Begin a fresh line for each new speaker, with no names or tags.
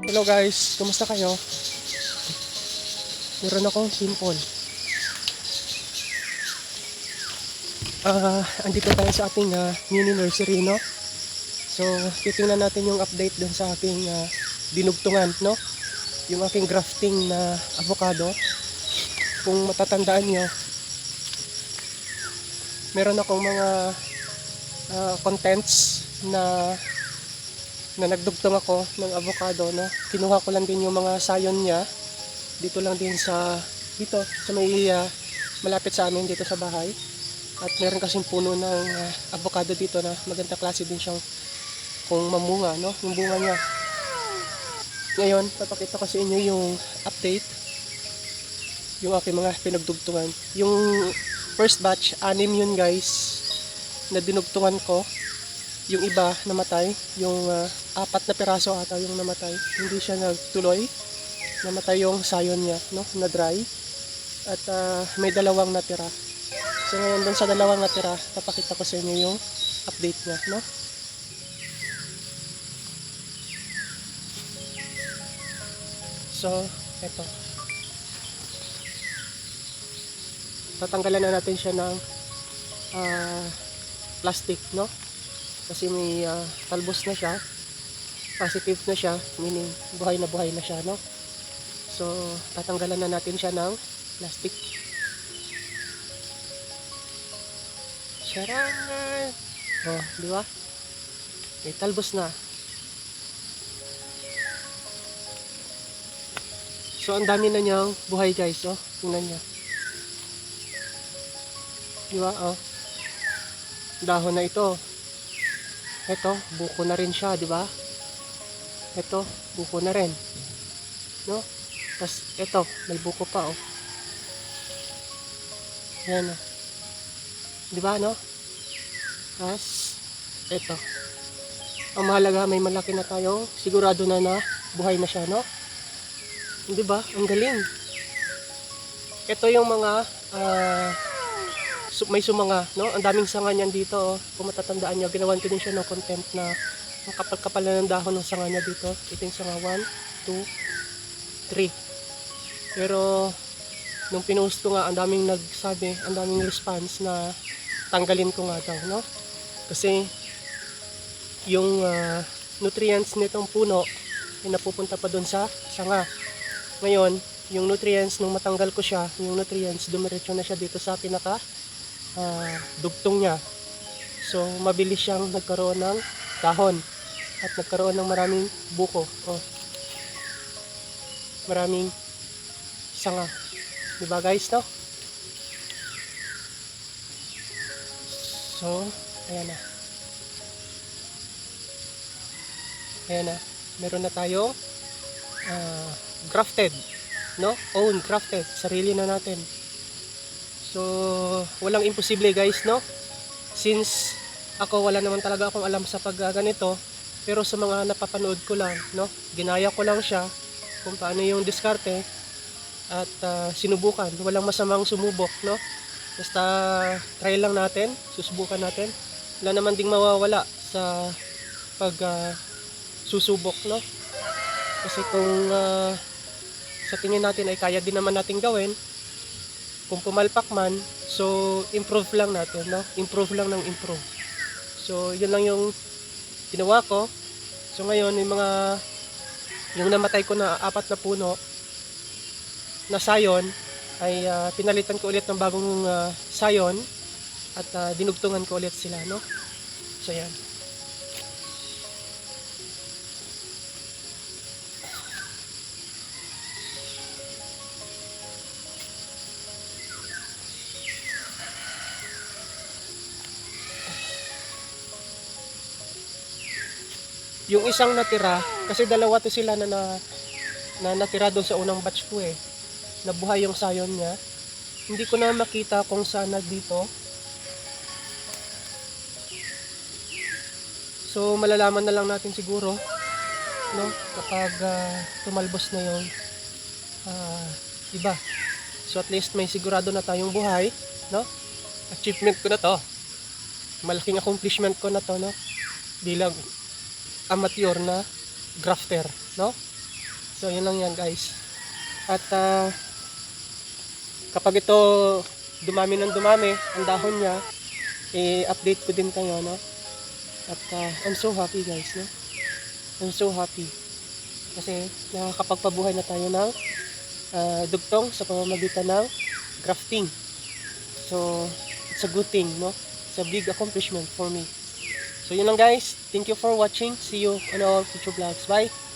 Hello guys, kumusta kayo? Meron akong simple. Andito tayo sa ating mini nursery, no? So, titingnan natin yung update dun sa aking dinugtungan, no? Yung aking grafting na avocado. Kung matatandaan nyo, meron akong mga contents na nagdugtong ako ng avocado, no? Kinuha ko lang din yung mga sayon niya dito lang din sa may malapit sa amin dito sa bahay. At meron kasing puno ng avocado dito na maganda klase din siyang kung mamunga, no? Yung bunga niya. Ngayon, papakita ko sa inyo yung update, yung aking mga pinagdugtungan. Yung first batch, 6 yun guys, na dinugtungan ko. Yung iba namatay, yung 4 na piraso ata yung namatay. Hindi siya nagtuloy, namatay yung sayon niya, no? Na dry. At may 2 natira. So ngayon dun sa 2 natira, papakita ko sa inyo yung update niya, no? So, eto. Tatanggalan na natin siya ng plastic, no? Kasi may talbos na siya, positive na siya, meaning buhay na siya, no? So, tatanggalan na natin siya ng plastic. Charan! Oh, di ba? May talbos na. So, ang dami na niyang buhay guys, oh. Tingnan niya. Di ba? Oh. Dahon na ito. Ito, buko na rin siya, di ba? Ito, buko na rin. No? Tapos, ito, may buko pa, oh. Yan, oh. Di ba, no? Tapos, ito. Ang mahalaga, may malaki na tayo. Sigurado na buhay na siya, no? Di ba? Ang galing. Ito yung mga may sumanga, no? Ang daming sanga niyan dito, oh. Kung matatandaan niyo, ginawan ko din siya ng content na ang kapal-kapal na ng dahon ng sanga niya dito. Ito yung sanga 1, 2, 3. Pero nung pinost ko nga, ang daming nagsabi, ang daming response na tanggalin ko nga daw, no? Kasi yung nutrients nitong puno ay napupunta pa doon sa sanga. Ngayon, yung nutrients nung matanggal ko siya, yung nutrients dumiretso na siya dito sa pinaka dugtong niya. So mabilis siyang nagkaroon ng dahon at nagkaroon ng maraming buko, oh. Maraming sanga, diba guys, no? So ayan na, meron na tayong grafted, no? Own grafted, sarili na natin. So, walang imposible guys, no? Since ako wala naman talaga akong alam sa pagganito, pero sa mga napapanood ko lang, no? Ginaya ko lang siya kung paano yung diskarte at sinubukan. Walang masamang sumubok, no? Basta try lang natin, susubukan natin. Wala naman ding mawawala sa pag susubok, no? Kasi kung sa tingin natin ay kaya din naman natin gawin, kung pumalpak man, so improve lang natin, no? Improve lang ng improve. So yun lang yung ginawa ko. So ngayon yung namatay ko na 4 na puno na sayon ay pinalitan ko ulit ng bagong sayon at dinugtungan ko ulit sila, no? So yan. Yung isang natira, kasi 2 to sila na natira doon sa unang batch ko, eh. Nabuhay yung sayon niya. Hindi ko na makita kung saan dito. So malalaman na lang natin siguro, no? Kapag tumalbos na yung iba. So at least may sigurado na tayong buhay, no? Achievement ko na to. Malaking accomplishment ko na to, no? Bilang amateur na grafter, no? So yun lang yan guys. At kapag ito dumami ng dumami ang dahon niya, i-update ko din kayo, no? At I'm so happy guys, no? I'm so happy kasi nakakapagpabuhay na tayo ng dugtong sa pamamagitan ng grafting. So it's a good thing, no? It's a big accomplishment for me. So yun lang guys, thank you for watching. See you on our future vlogs. Bye!